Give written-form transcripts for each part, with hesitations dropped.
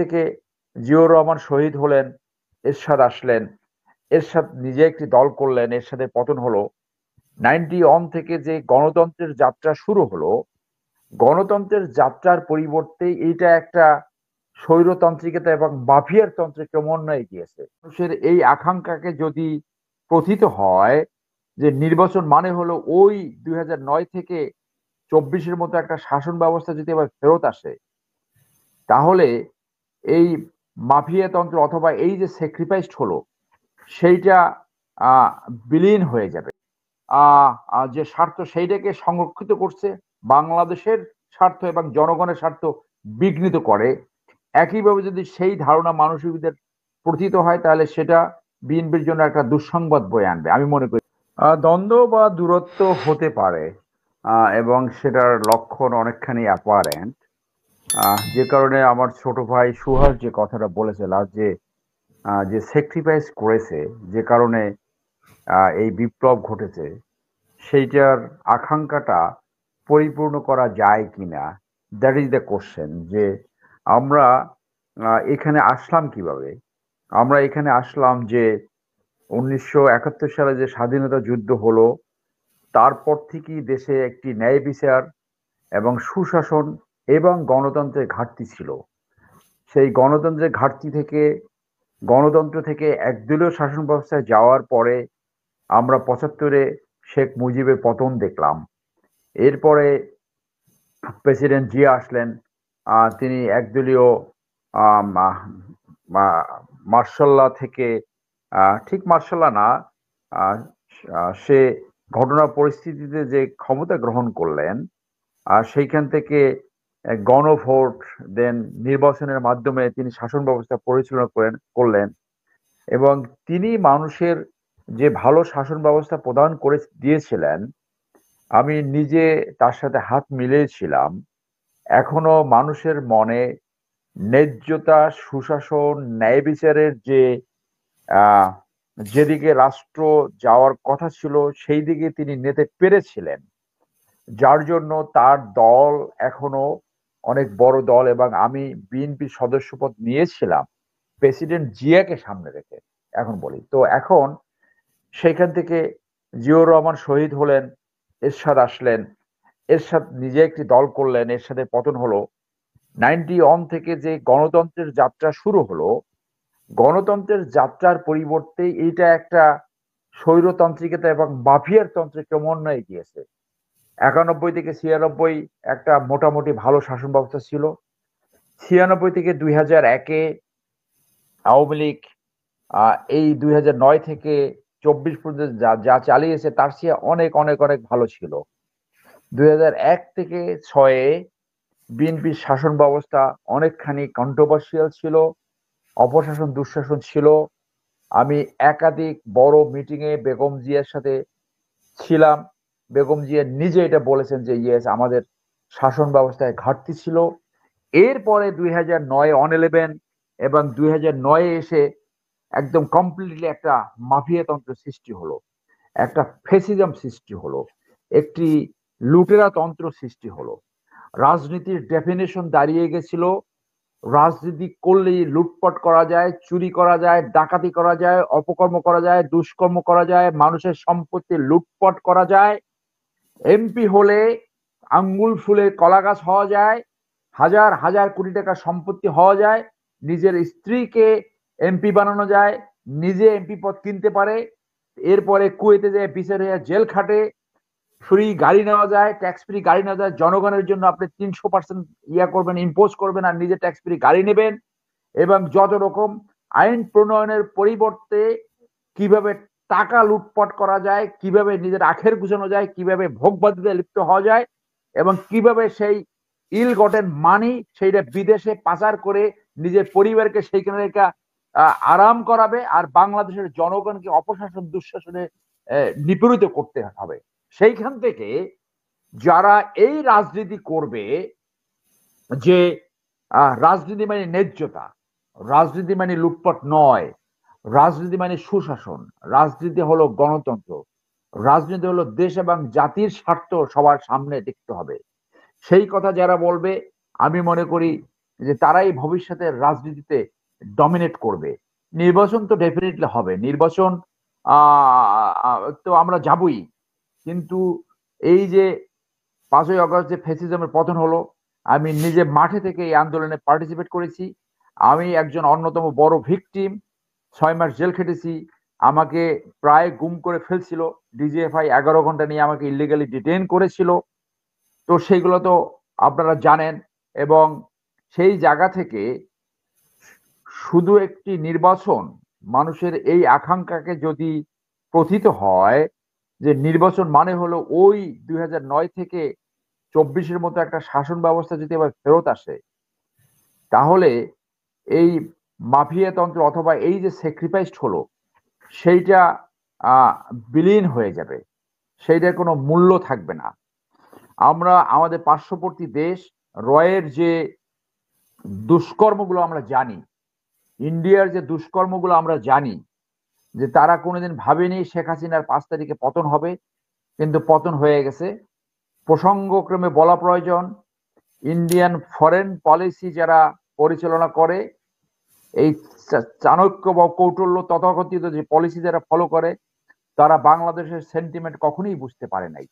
থেকে জিয়াউর রহমান শহীদ হলেন, এরশাদ আসলেন, এরশাদ নিজে একটি দল করলেন, এরশাদের পতন হলো। 91 থেকে যে গণতন্ত্রের যাত্রা শুরু হলো, গণতন্ত্রের যাত্রার পরিবর্তে এইটা একটা স্বৈরতান্ত্রিকতা এবং মাফিয়ার তন্ত্রে ক্রমান্বয়ে গিয়েছে। মানুষের এই আকাঙ্ক্ষাকে যদি প্রথিত হয় যে নির্বাচন মানে হলো ওই 2009 থেকে 24-এর মতো একটা শাসন ব্যবস্থা যদি আবার ফেরত আসে, তাহলে এই মাফিয়াতন্ত্র অথবা এই যে স্যাক্রিফাইসড হলো সেইটা আহ, বিলীন হয়ে যাবে। যে স্বার্থ সেইটাকে সংরক্ষিত করছে, বাংলাদেশের স্বার্থ এবং জনগণের স্বার্থ বিঘ্নিত করে। একইভাবে যদি সেই ধারণা মানুষদের প্রতীত হয়, তাহলে সেটা বিএনপির জন্য একটা দুঃসংবাদ বয়ে আনবে আমি মনে করি। দ্বন্দ্ব বা দূরত্ব হতে পারে, এবং সেটার লক্ষণ অনেকখানি অ্যাপারেন্ট, যে কারণে আমার ছোট ভাই সুহাস যে কথাটা বলেছে লাস্ট, যে যে স্যাক্রিফাইস করেছে, যে কারণে এই বিপ্লব ঘটেছে, সেইটার আকাঙ্ক্ষাটা পরিপূর্ণ করা যায় কিনা, দ্যাট ইজ দ্য কোশ্চেন। যে আমরা এখানে আসলাম কিভাবে? আমরা এখানে আসলাম যে 1971 সালে যে স্বাধীনতা যুদ্ধ হলো, তারপর থেকেই দেশে একটি ন্যায় বিচার এবং সুশাসন এবং গণতন্ত্রের ঘাটতি ছিল। সেই গণতন্ত্র থেকে একদলীয় শাসন ব্যবস্থায় যাওয়ার পরে আমরা 75-এ শেখ মুজিবের পতন দেখলাম। এরপরে প্রেসিডেন্ট জিয়া আসলেন। তিনি একদলীয় আম, আহ, মা- মার্শাল্লাহ থেকে, ঠিক মার্শাল্লাহ না, আহ, সে ঘটনা পরিস্থিতিতে যে ক্ষমতা গ্রহণ করলেন, আর সেইখান থেকে গণভোট, দেন নির্বাচনের মাধ্যমে তিনি শাসন ব্যবস্থা পরিচালনা করলেন। এবং তিনি মানুষের যে ভালো শাসন ব্যবস্থা প্রদান করে দিয়েছিলেন, আমি নিজে তার সাথে হাত মিলিয়েছিলাম। এখনো মানুষের মনে ন্যায্যতা, সুশাসন, ন্যায় বিচারের যে আহ, যেদিকে রাষ্ট্র যাওয়ার কথা ছিল সেই দিকে তিনি নিতে পেরেছিলেন, যার জন্য তার দল এখনো অনেক বড় দল। এবং আমি বিএনপির সদস্যপদ নিয়েছিলাম প্রেসিডেন্ট জিয়াকে সামনে রেখে। এখন বলি তো, এখন সেইখান থেকে জিয়াউর রহমান শহীদ হলেন, এরশাদ আসলেন, এরশাদ নিজে একটি দল করলেন, এরশাদের পতন হলো। 91 থেকে যে গণতন্ত্রের যাত্রা শুরু হলো, গণতন্ত্রের যাত্রার পরিবর্তে এইটা একটা স্বৈরতান্ত্রিকতা এবং মাফিয়ার তন্ত্রে ক্রমান্বয়ে গিয়েছে। 91 থেকে 96 একটা মোটামুটি ভালো শাসন ব্যবস্থা ছিল। 96 থেকে 2001-এ আওয়ামী লীগ এই 2009 থেকে 24 পর্যন্ত যা যা চালিয়েছে তার চেয়ে অনেক অনেক অনেক ভালো ছিল। 2001 থেকে 6-এ বিএনপির শাসন ব্যবস্থা অনেকখানি কন্ট্রোভার্সিয়াল ছিল, অপশাসন দুঃশাসন ছিল। আমি একাধিক বড় মিটিং এ বেগম জিয়ার সাথে ছিলাম। বেগম জিয়া নিজে এটা বলেছেন যে ইয়েস, আমাদের শাসন ব্যবস্থায় ঘাটতি ছিল। এরপরে 2009 অন-11 এবং 2009-এ এসে একদম কমপ্লিটলি একটা মাফিয়াতন্ত্র সৃষ্টি হলো, একটা ফেসিজম সৃষ্টি হলো, একটি লুটেরা তন্ত্র সৃষ্টি হলো। রাজনীতির ডেফিনেশন দাঁড়িয়ে গেছিল রাজনীতি করলেই লুটপাট করা যায়, চুরি করা যায়, ডাকাতি করা যায়, অপকর্ম করা যায়, দুষ্কর্ম করা যায়, মানুষের সম্পত্তি লুটপাট করা যায়। এমপি হলে আঙ্গুল ফুলে কলা গাছ হওয়া যায়, হাজার হাজার কোটি টাকা সম্পত্তি হওয়া যায়, নিজের স্ত্রীকে এমপি বানানো যায়, নিজে এমপি পদ কিনতে পারে, এরপরে কুয়েতে যায় বিচার হয়ে জেল খাটে, ফ্রি গাড়ি নেওয়া যায়, ট্যাক্স ফ্রি গাড়ি নেওয়া যায়। জনগণের জন্য আপনি 300% করবেন, ইম্পোজ করবেন, আর নিজে ট্যাক্স ফ্রি গাড়ি নেবেন। এবং যত রকম আইন প্রণয়নের পরিবর্তে কিভাবে টাকা লুটপাট করা যায়, কিভাবে নিজের আখের গুছানো যায়, কিভাবে ভোগবাদিতে লিপ্ত হওয়া যায়, এবং কিভাবে সেই ইল গটেন মানি সেইটা বিদেশে পাচার করে নিজের পরিবারকে সেইখানে রেখে আরাম করাবে, আর বাংলাদেশের জনগণকে অপশাসন দুঃশাসনে নিপীড়িত করতে হবে। সেইখান থেকে যারা এই রাজনীতি করবে, যে রাজনীতি মানে ন্যায্যতা, রাজনীতি মানে লুটপাট নয়, রাজনীতি মানে সুশাসন, রাজনীতি হলো গণতন্ত্র, রাজনীতি হলো দেশ এবং জাতির স্বার্থ সবার সামনে দেখতে হবে, সেই কথা যারা বলবে, আমি মনে করি যে তারাই ভবিষ্যতের রাজনীতিতে ডমিনেট করবে। নির্বাচন তো ডেফিনেটলি হবে, নির্বাচন তো আমরা যাবই, কিন্তু এই যে 5ই আগস্ট যে ফ্যাসিজমের পতন হলো, আমি নিজে মাঠে থেকে এই আন্দোলনে পার্টিসিপেট করেছি। আমি একজন অন্যতম বড় ভিকটিম। 6 মাস জেল খেটেছি। আমাকে প্রায় গুম করে ফেলছিল। ডিজিএফআই 11 ঘন্টা নিয়ে আমাকে ইলিগালি ডিটেইন করেছিল। তো সেইগুলো তো আপনারা জানেন। এবং সেই জায়গা থেকে শুধু একটি নির্বাচন মানুষের এই আকাঙ্ক্ষাকে যদি প্রথিত হয় যে নির্বাচন মানে হলো ওই 2009 থেকে 24-এর মতো একটা শাসন ব্যবস্থা যদি আবার ফেরত আসে, তাহলে এই মাফিয়াতন্ত্র অথবা এই যে স্যাক্রিফাইসড হলো সেইটা আহ, বিলীন হয়ে যাবে, সেইটার কোনো মূল্য থাকবে না। আমরা আমাদের পার্শ্ববর্তী দেশ রয়ের যে দুষ্কর্মগুলো আমরা জানি, ইন্ডিয়ার যে দুষ্কর্মগুলো আমরা জানি, যে তারা কোনোদিন ভাবেনি শেখ হাসিনার 5 তারিখে পতন হবে, কিন্তু পতন হয়ে গেছে। প্রসঙ্গক্রমে বলা প্রয়োজন, ইন্ডিয়ান ফরেন পলিসি যারা পরিচালনা করে, এই চাণক্য বা কৌটল্য তথাকথিত যে পলিসি যারা ফলো করে, তারা বাংলাদেশের সেন্টিমেন্ট কখনোই বুঝতে পারে নাই।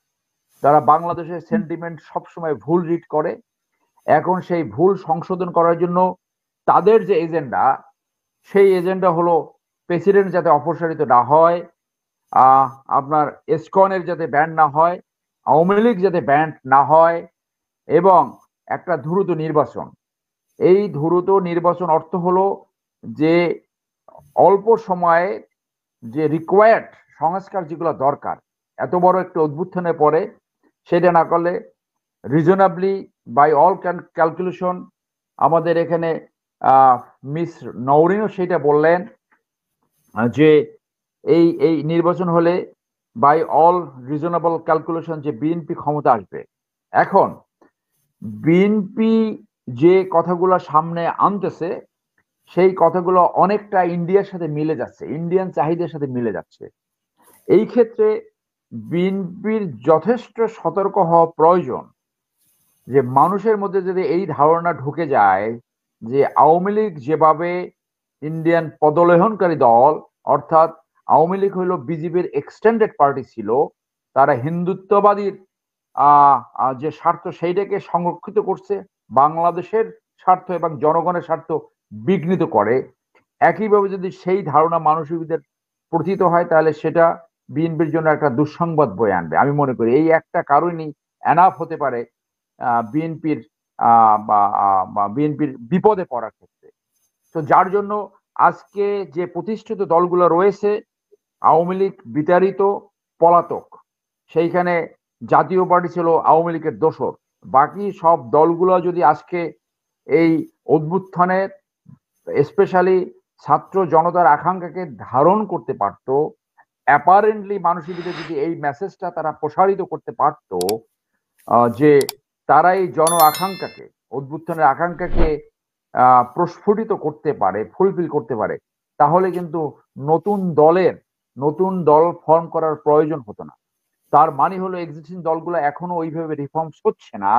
তারা বাংলাদেশের সেন্টিমেন্ট সবসময় ভুল রিড করে। এখন সেই ভুল সংশোধন করার জন্য তাদের যে এজেন্ডা, সেই এজেন্ডা হলো প্রেসিডেন্ট যাতে অপসারিত না হয়, আপনার এসকনের যাতে ব্যান্ড না হয়, আওয়ামী লীগ যাতে ব্যান্ড না হয়, এবং একটা দ্রুত নির্বাচন। এই দ্রুত নির্বাচন অর্থ হলো যে অল্প সময়ে যে রিকোয়ার্ড সংস্কার যেগুলো দরকার, এত বড় একটা অভ্যুত্থানের পরে সেটা না করলে রিজনেবলি বাই অল ক্যালকুলেশন, আমাদের এখানে মিস নওরিনও সেটা বললেন যে এই এই নির্বাচন হলে বাই অল রিজনেবল ক্যালকুলেশন যে বিএনপি ক্ষমতা আসবে। এখন বিএনপি যে কথাগুলো সামনে আনতেছে, সেই কথাগুলো অনেকটা ইন্ডিয়ার সাথে মিলে যাচ্ছে, ইন্ডিয়ান চাহিদার সাথে মিলে যাচ্ছে। এই ক্ষেত্রে বিএনপির যথেষ্ট সতর্ক হওয়া প্রয়োজন যে মানুষের মধ্যে যদি এই ধারণা ঢুকে যায় যে আওয়ামী লীগ যেভাবে ইন্ডিয়ান পদলেহনকারী দল, অর্থাৎ আওয়ামী লীগ হইল বিজেপির এক্সটেন্ডেড পার্টি ছিল, তারা হিন্দুত্ববাদীর যে স্বার্থ সেইটাকে সংরক্ষিত করছে, বাংলাদেশের স্বার্থ এবং জনগণের স্বার্থ বিঘ্নিত করে। একইভাবে যদি সেই ধারণা মানুষদের প্রথিত হয়, তাহলে সেটা বিএনপির জন্য একটা দুঃসংবাদ বয়ে আনবে। আমি মনে করি এই একটা কারণই এনাফ হতে পারে বিএনপির বিএনপির বিপদে পড়ার ক্ষেত্রে। তো যার জন্য আজকে যে প্রতিষ্ঠিত দলগুলো রয়েছে, আওয়ামী লীগ বিতাড়িত, পলাতক, সেইখানে জাতীয় পার্টি ছিল আওয়ামী লীগের দোসর। বাকি সব দলগুলো যদি আজকে এই অভ্যুত্থানের স্পেশালি ছাত্র জনতার আকাঙ্ক্ষাকে ধারণ করতে পারত, অ্যাপারেন্টলি মানুষের ভিতরে যদি এই মেসেজটা তারা প্রসারিত করতে পারত যে তারা এই জন আকাঙ্ক্ষাকে, অভ্যুত্থানের আকাঙ্ক্ষাকে প্রস্ফুটিত করতে পারে, ফুলফিল করতে পারে, তাহলে কিন্তু নতুন দল ফর্ম করার প্রয়োজন হতো না। তার মানে হলো এক্সিস্টিং দলগুলো এখনো ওইভাবে রিফর্মস হচ্ছে না,